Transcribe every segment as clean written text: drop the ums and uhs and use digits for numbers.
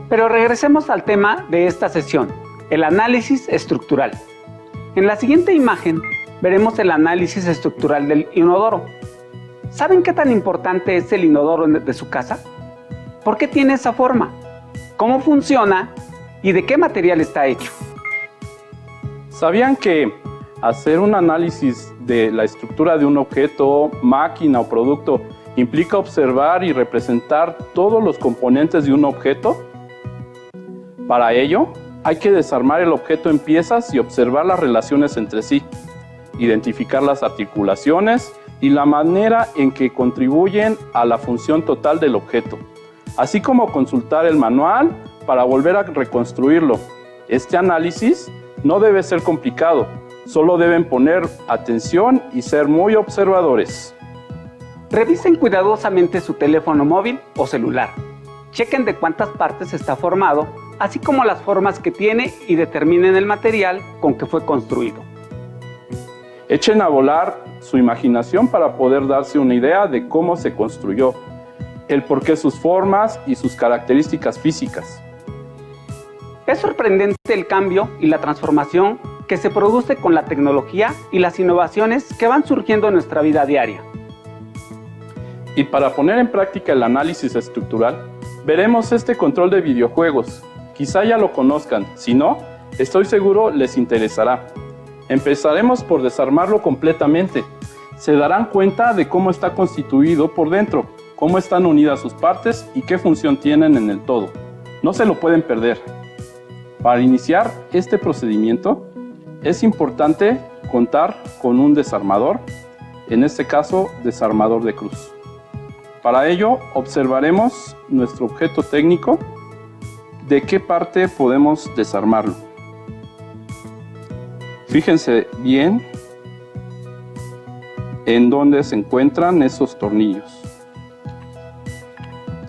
Pero regresemos al tema de esta sesión, el análisis estructural. En la siguiente imagen veremos el análisis estructural del inodoro. ¿Saben qué tan importante es el inodoro de su casa? ¿Por qué tiene esa forma? ¿Cómo funciona? ¿Y de qué material está hecho? ¿Sabían que hacer un análisis de la estructura de un objeto, máquina o producto implica observar y representar todos los componentes de un objeto? Para ello, hay que desarmar el objeto en piezas y observar las relaciones entre sí, identificar las articulaciones y la manera en que contribuyen a la función total del objeto, así como consultar el manual para volver a reconstruirlo. Este análisis no debe ser complicado, solo deben poner atención y ser muy observadores. Revisen cuidadosamente su teléfono móvil o celular. Chequen de cuántas partes está formado, así como las formas que tiene y determinen el material con que fue construido. Echen a volar su imaginación para poder darse una idea de cómo se construyó, el porqué sus formas y sus características físicas. Es sorprendente el cambio y la transformación que se produce con la tecnología y las innovaciones que van surgiendo en nuestra vida diaria. Y para poner en práctica el análisis estructural, veremos este control de videojuegos. Quizá ya lo conozcan, si no, estoy seguro les interesará. Empezaremos por desarmarlo completamente. Se darán cuenta de cómo está constituido por dentro, cómo están unidas sus partes y qué función tienen en el todo. No se lo pueden perder. Para iniciar este procedimiento, es importante contar con un desarmador, en este caso, desarmador de cruz. Para ello, observaremos nuestro objeto técnico, de qué parte podemos desarmarlo. Fíjense bien en dónde se encuentran esos tornillos.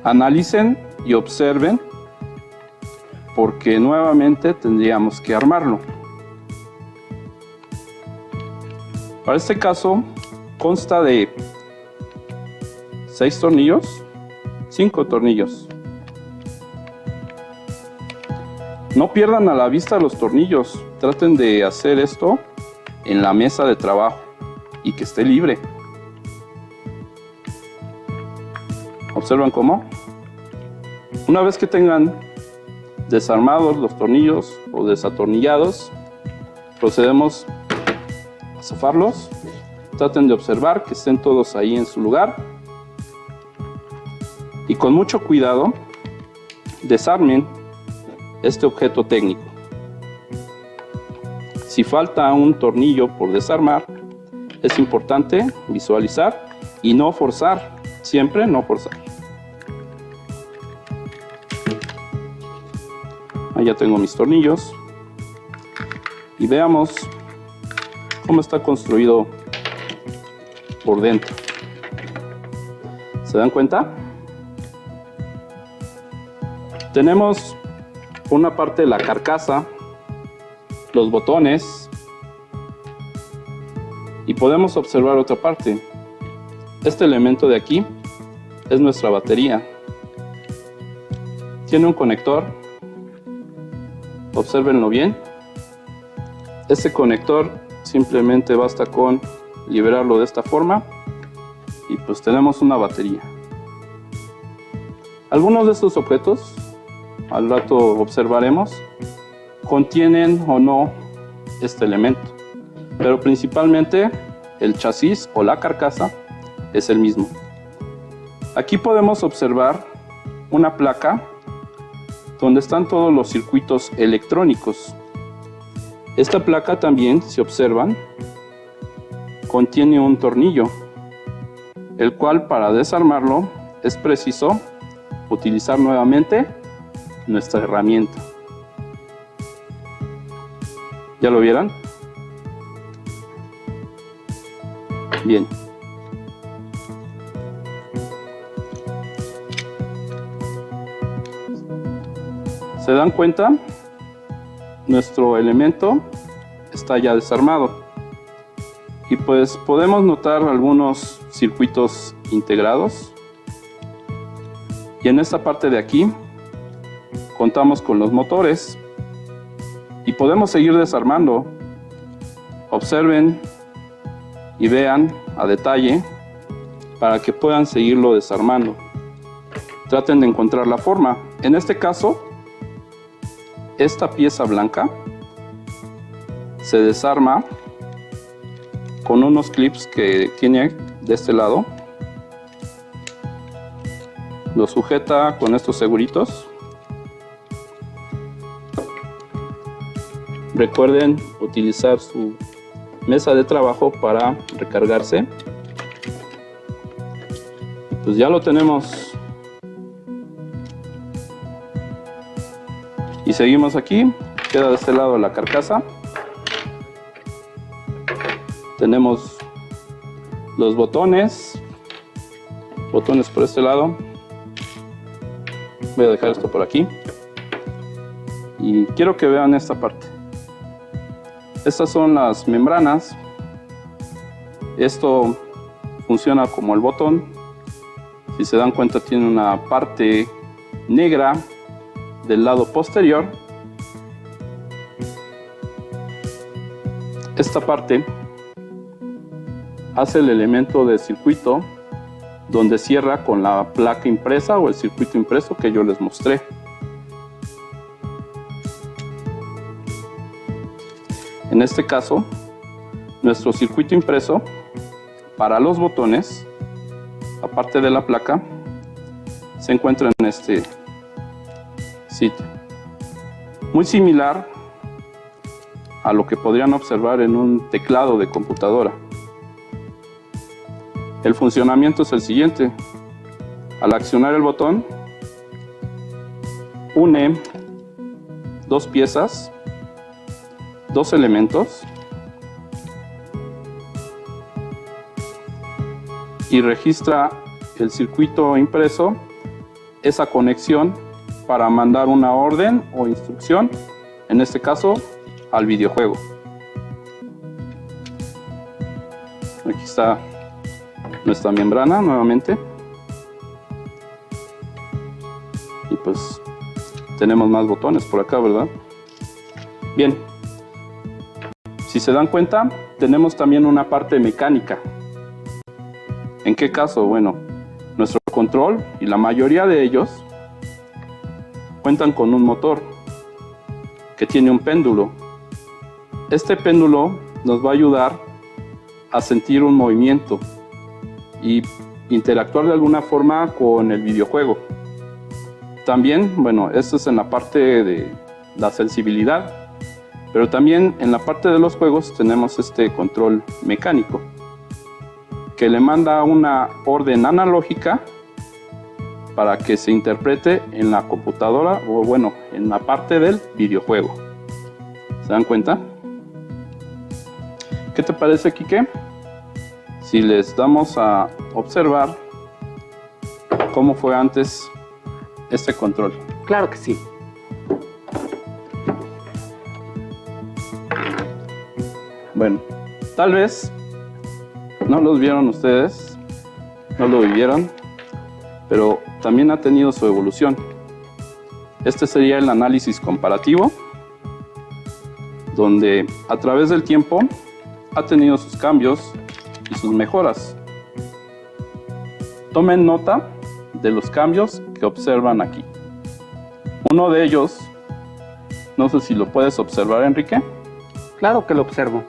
Analicen y observen, porque nuevamente tendríamos que armarlo. Para este caso consta de 6 tornillos, 5 tornillos. No pierdan a la vista los tornillos, traten de hacer esto en la mesa de trabajo y que esté libre. ¿Observan cómo? Una vez que tengan desarmados los tornillos o desatornillados, procedemos a zafarlos. Traten de observar que estén todos ahí en su lugar y con mucho cuidado desarmen este objeto técnico. Si falta un tornillo por desarmar, es importante visualizar y no forzar, siempre no forzar. Ahí ya tengo mis tornillos y veamos cómo está construido por dentro. ¿Se dan cuenta? Tenemos una parte de la carcasa, los botones, y podemos observar otra parte. Este elemento de aquí es nuestra batería. Tiene un conector, obsérvenlo bien. Este conector simplemente basta con liberarlo de esta forma y pues tenemos una batería. Algunos de estos objetos, al rato observaremos, contienen o no este elemento, pero principalmente el chasis o la carcasa es el mismo. Aquí podemos observar una placa donde están todos los circuitos electrónicos. Esta placa también, si observan, contiene un tornillo, el cual para desarmarlo es preciso utilizar nuevamente nuestra herramienta. ¿Ya lo vieron? Bien. ¿Se dan cuenta? Nuestro elemento está ya desarmado. Y pues podemos notar algunos circuitos integrados. Y en esta parte de aquí contamos con los motores y podemos seguir desarmando. Observen y vean a detalle para que puedan seguirlo desarmando. Traten de encontrar la forma. En este caso, esta pieza blanca se desarma con unos clips que tiene de este lado. Lo sujeta con estos seguritos. Recuerden utilizar su mesa de trabajo para recargarse. Pues ya lo tenemos. Y seguimos aquí. Queda de este lado la carcasa. Tenemos los botones por este lado. Voy a dejar esto por aquí y quiero que vean esta parte. Estas son las membranas. Esto funciona como el botón. Si se dan cuenta, tiene una parte negra del lado posterior. Esta parte hace el elemento de circuito donde cierra con la placa impresa o el circuito impreso que yo les mostré. En este caso, nuestro circuito impreso para los botones, aparte de la placa, se encuentra en este sitio. Muy similar a lo que podrían observar en un teclado de computadora. El funcionamiento es el siguiente. Al accionar el botón, une dos piezas, dos elementos, y registra el circuito impreso esa conexión para mandar una orden o instrucción, en este caso al videojuego. Aquí está nuestra membrana nuevamente y pues tenemos más botones por acá, ¿verdad? Bien, si se dan cuenta, tenemos también una parte mecánica. ¿En qué caso? Bueno, nuestro control y la mayoría de ellos cuentan con un motor que tiene un péndulo. Este péndulo nos va a ayudar a sentir un movimiento y interactuar de alguna forma con el videojuego. También, bueno, esto es en la parte de la sensibilidad, pero también en la parte de los juegos tenemos este control mecánico que le manda una orden analógica para que se interprete en la computadora o bueno, en la parte del videojuego. ¿Se dan cuenta? ¿Qué te parece, Quique? Si les damos a observar cómo fue antes este control. Claro que sí. Bueno, tal vez no los vieron ustedes, no lo vivieron, pero también ha tenido su evolución. Este sería el análisis comparativo, donde a través del tiempo ha tenido sus cambios y sus mejoras. Tomen nota de los cambios que observan aquí. Uno de ellos, no sé si lo puedes observar, Enrique. Claro que lo observo.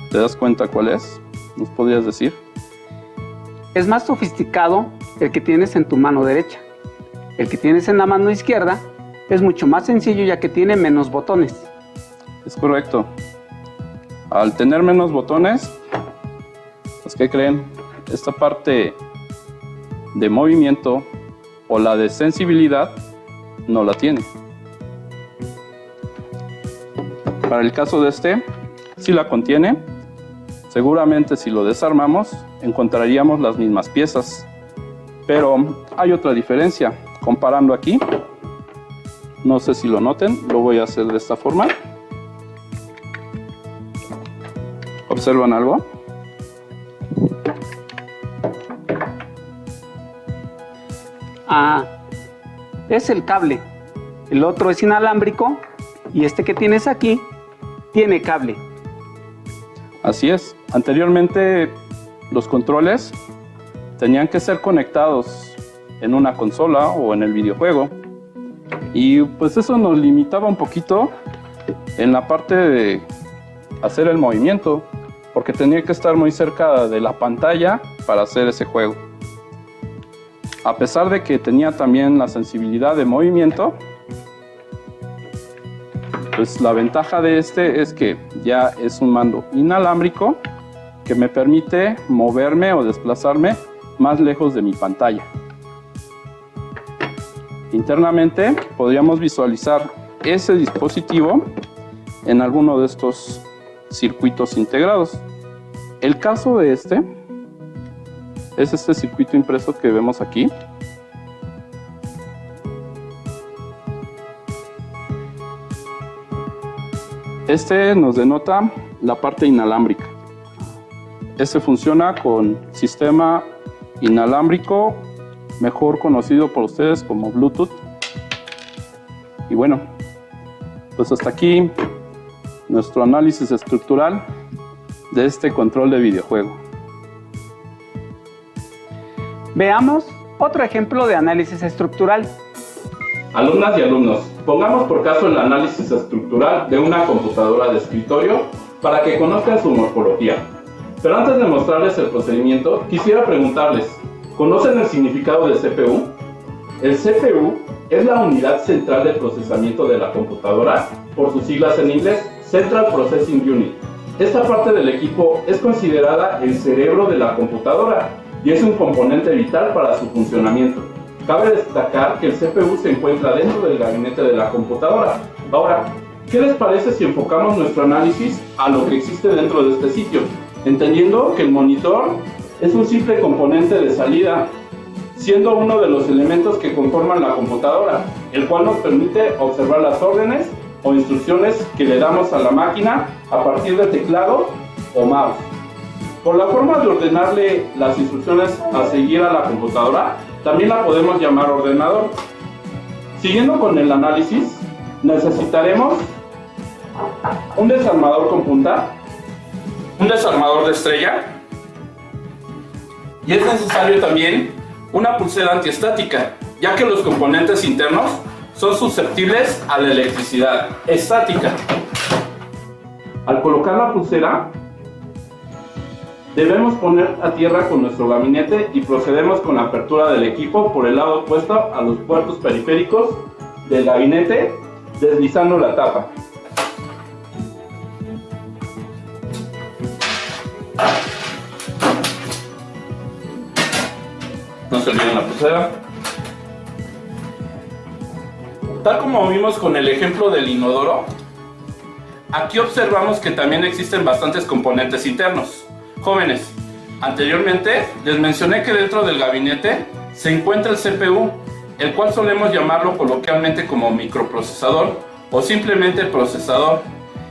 ¿Te das cuenta cuál es? ¿Nos podrías decir? Es más sofisticado el que tienes en tu mano derecha. El que tienes en la mano izquierda es mucho más sencillo ya que tiene menos botones. Es correcto. Al tener menos botones, pues ¿qué creen? Esta parte de movimiento o la de sensibilidad no la tiene. Para el caso de este, sí la contiene. Seguramente si lo desarmamos encontraríamos las mismas piezas, pero hay otra diferencia. Comparando aquí, no sé si lo noten, lo voy a hacer de esta forma. ¿Observan algo? es el cable. El otro es inalámbrico y este que tienes aquí tiene cable. Así es. Anteriormente los controles tenían que ser conectados en una consola o en el videojuego. Y pues eso nos limitaba un poquito en la parte de hacer el movimiento, porque tenía que estar muy cerca de la pantalla para hacer ese juego. A pesar de que tenía también la sensibilidad de movimiento, pues la ventaja de este es que ya es un mando inalámbrico que me permite moverme o desplazarme más lejos de mi pantalla. Internamente podríamos visualizar ese dispositivo en alguno de estos circuitos integrados. El caso de este es este circuito impreso que vemos aquí. Este nos denota la parte inalámbrica. Este funciona con sistema inalámbrico, mejor conocido por ustedes como Bluetooth. Y bueno, pues hasta aquí nuestro análisis estructural de este control de videojuego. Veamos otro ejemplo de análisis estructural. Alumnas y alumnos, pongamos por caso el análisis estructural de una computadora de escritorio para que conozcan su morfología. Pero antes de mostrarles el procedimiento, quisiera preguntarles, ¿conocen el significado de CPU? El CPU es la unidad central de procesamiento de la computadora, por sus siglas en inglés, Central Processing Unit. Esta parte del equipo es considerada el cerebro de la computadora y es un componente vital para su funcionamiento. Cabe destacar que el CPU se encuentra dentro del gabinete de la computadora. Ahora, ¿qué les parece si enfocamos nuestro análisis a lo que existe dentro de este sitio? Entendiendo que el monitor es un simple componente de salida, siendo uno de los elementos que conforman la computadora, el cual nos permite observar las órdenes o instrucciones que le damos a la máquina a partir de teclado o mouse. Por la forma de ordenarle las instrucciones a seguir a la computadora, también la podemos llamar ordenador. Siguiendo con el análisis, necesitaremos un desarmador con punta, un desarmador de estrella, y es necesario también una pulsera antiestática, ya que los componentes internos son susceptibles a la electricidad estática. Al colocar la pulsera, debemos poner a tierra con nuestro gabinete y procedemos con la apertura del equipo por el lado opuesto a los puertos periféricos del gabinete, deslizando la tapa. No se olviden la pulsera. Tal como vimos con el ejemplo del inodoro, aquí observamos que también existen bastantes componentes internos. Jóvenes, anteriormente les mencioné que dentro del gabinete se encuentra el CPU, el cual solemos llamarlo coloquialmente como microprocesador o simplemente procesador,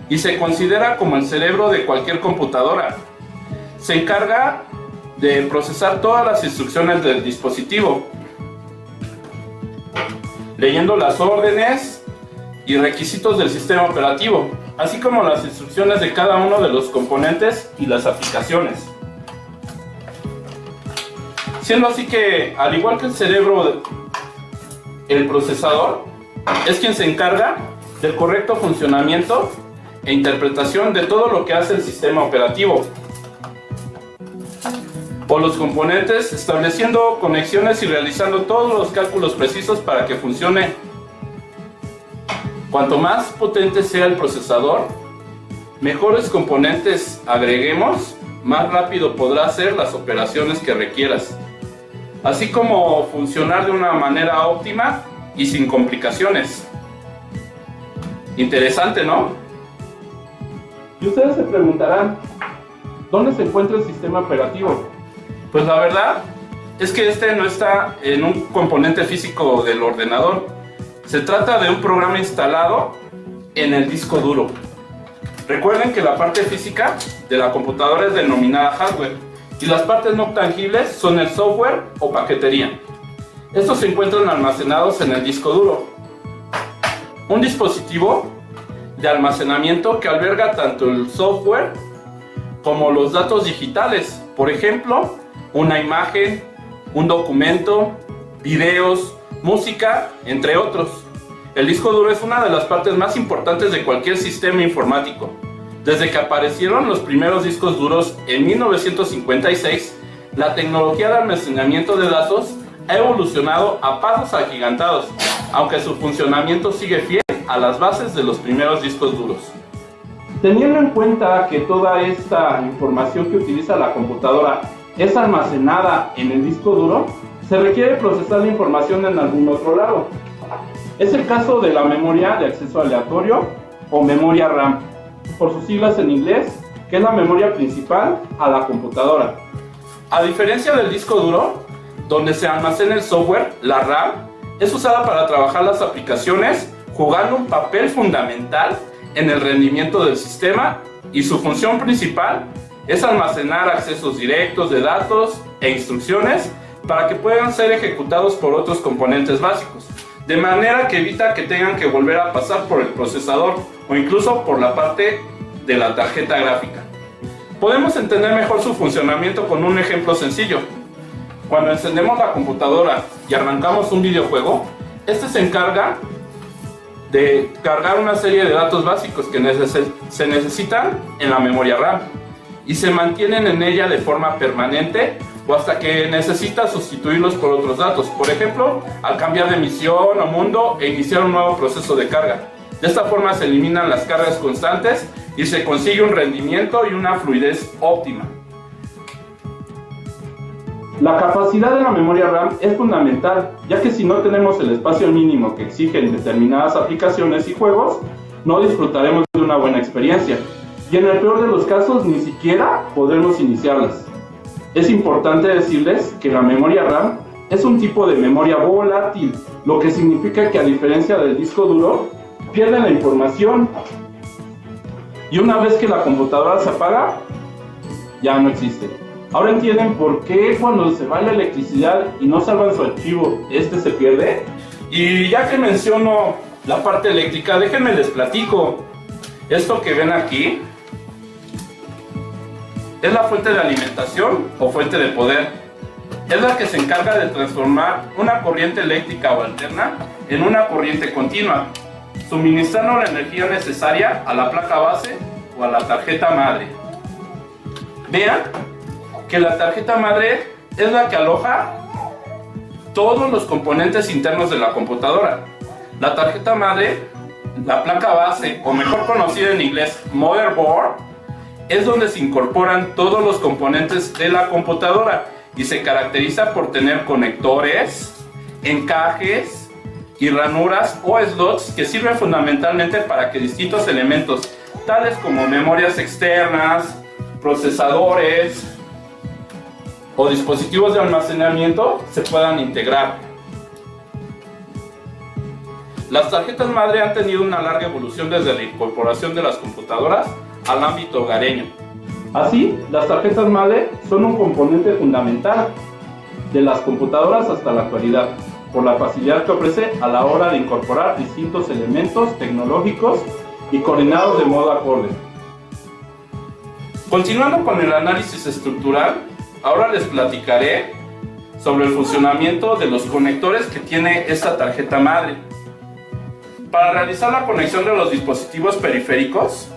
y se considera como el cerebro de cualquier computadora. Se encarga de procesar todas las instrucciones del dispositivo, leyendo las órdenes y requisitos del sistema operativo, así como las instrucciones de cada uno de los componentes y las aplicaciones. Siendo así que, al igual que el cerebro, el procesador es quien se encarga del correcto funcionamiento e interpretación de todo lo que hace el sistema operativo, o los componentes, estableciendo conexiones y realizando todos los cálculos precisos para que funcione. Cuanto más potente sea el procesador, mejores componentes agreguemos, más rápido podrá hacer las operaciones que requieras, así como funcionar de una manera óptima y sin complicaciones. Interesante, ¿no? Y ustedes se preguntarán, ¿dónde se encuentra el sistema operativo? Pues la verdad es que este no está en un componente físico del ordenador. Se trata de un programa instalado en el disco duro. Recuerden que la parte física de la computadora es denominada hardware y las partes no tangibles son el software o paquetería. Estos se encuentran almacenados en el disco duro, un dispositivo de almacenamiento que alberga tanto el software como los datos digitales, por ejemplo, una imagen, un documento, videos, música, entre otros. El disco duro es una de las partes más importantes de cualquier sistema informático. Desde que aparecieron los primeros discos duros en 1956, la tecnología de almacenamiento de datos ha evolucionado a pasos agigantados, aunque su funcionamiento sigue fiel a las bases de los primeros discos duros. Teniendo en cuenta que toda esta información que utiliza la computadora es almacenada en el disco duro, se requiere procesar la información en algún otro lado. Es el caso de la memoria de acceso aleatorio o memoria RAM, por sus siglas en inglés, que es la memoria principal a la computadora. A diferencia del disco duro, donde se almacena el software, la RAM es usada para trabajar las aplicaciones, jugando un papel fundamental en el rendimiento del sistema, y su función principal es almacenar accesos directos de datos e instrucciones para que puedan ser ejecutados por otros componentes básicos, de manera que evita que tengan que volver a pasar por el procesador o incluso por la parte de la tarjeta gráfica. Podemos entender mejor su funcionamiento con un ejemplo sencillo. Cuando encendemos la computadora y arrancamos un videojuego, este se encarga de cargar una serie de datos básicos que se necesitan en la memoria RAM y se mantienen en ella de forma permanente o hasta que necesita sustituirlos por otros datos, por ejemplo, al cambiar de misión o mundo e iniciar un nuevo proceso de carga. De esta forma se eliminan las cargas constantes y se consigue un rendimiento y una fluidez óptima. La capacidad de la memoria RAM es fundamental, ya que si no tenemos el espacio mínimo que exigen determinadas aplicaciones y juegos, no disfrutaremos de una buena experiencia, y en el peor de los casos ni siquiera podremos iniciarlas. Es importante decirles que la memoria RAM es un tipo de memoria volátil, lo que significa que a diferencia del disco duro, pierde la información y una vez que la computadora se apaga, ya no existe. Ahora entienden por qué cuando se va la electricidad y no salvan su archivo, este se pierde. Y ya que menciono la parte eléctrica, déjenme les platico. Esto que ven aquí es la fuente de alimentación o fuente de poder. Es la que se encarga de transformar una corriente eléctrica o alterna en una corriente continua, suministrando la energía necesaria a la placa base o a la tarjeta madre. Vean que la tarjeta madre es la que aloja todos los componentes internos de la computadora. La tarjeta madre, la placa base, o mejor conocida en inglés motherboard, es donde se incorporan todos los componentes de la computadora y se caracteriza por tener conectores, encajes y ranuras o slots que sirven fundamentalmente para que distintos elementos, tales como memorias externas, procesadores o dispositivos de almacenamiento, se puedan integrar. Las tarjetas madre han tenido una larga evolución desde la incorporación de las computadoras al ámbito hogareño. Así, las tarjetas madre son un componente fundamental de las computadoras hasta la actualidad, por la facilidad que ofrece a la hora de incorporar distintos elementos tecnológicos y coordinados de modo acorde. Continuando con el análisis estructural, ahora les platicaré sobre el funcionamiento de los conectores que tiene esta tarjeta madre. Para realizar la conexión de los dispositivos periféricos,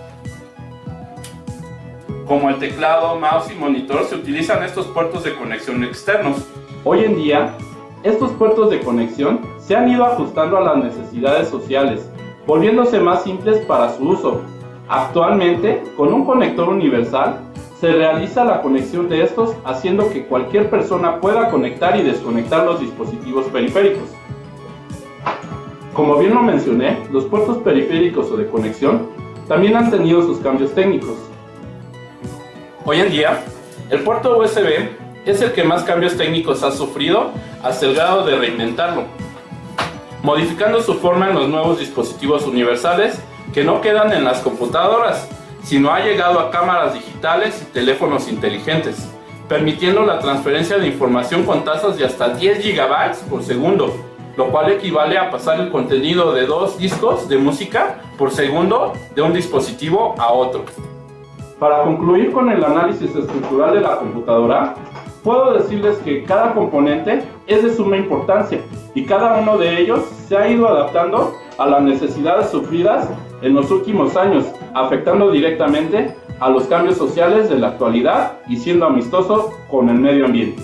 como el teclado, mouse y monitor, se utilizan estos puertos de conexión externos. Hoy en día, estos puertos de conexión se han ido ajustando a las necesidades sociales, volviéndose más simples para su uso. Actualmente, con un conector universal, se realiza la conexión de estos, haciendo que cualquier persona pueda conectar y desconectar los dispositivos periféricos. Como bien lo mencioné, los puertos periféricos o de conexión también han tenido sus cambios técnicos. Hoy en día, el puerto USB es el que más cambios técnicos ha sufrido hasta el grado de reinventarlo, modificando su forma en los nuevos dispositivos universales que no quedan en las computadoras, sino ha llegado a cámaras digitales y teléfonos inteligentes, permitiendo la transferencia de información con tasas de hasta 10 GB por segundo, lo cual equivale a pasar el contenido de 2 discos de música por segundo de un dispositivo a otro. Para concluir con el análisis estructural de la computadora, puedo decirles que cada componente es de suma importancia y cada uno de ellos se ha ido adaptando a las necesidades sufridas en los últimos años, afectando directamente a los cambios sociales de la actualidad y siendo amistoso con el medio ambiente.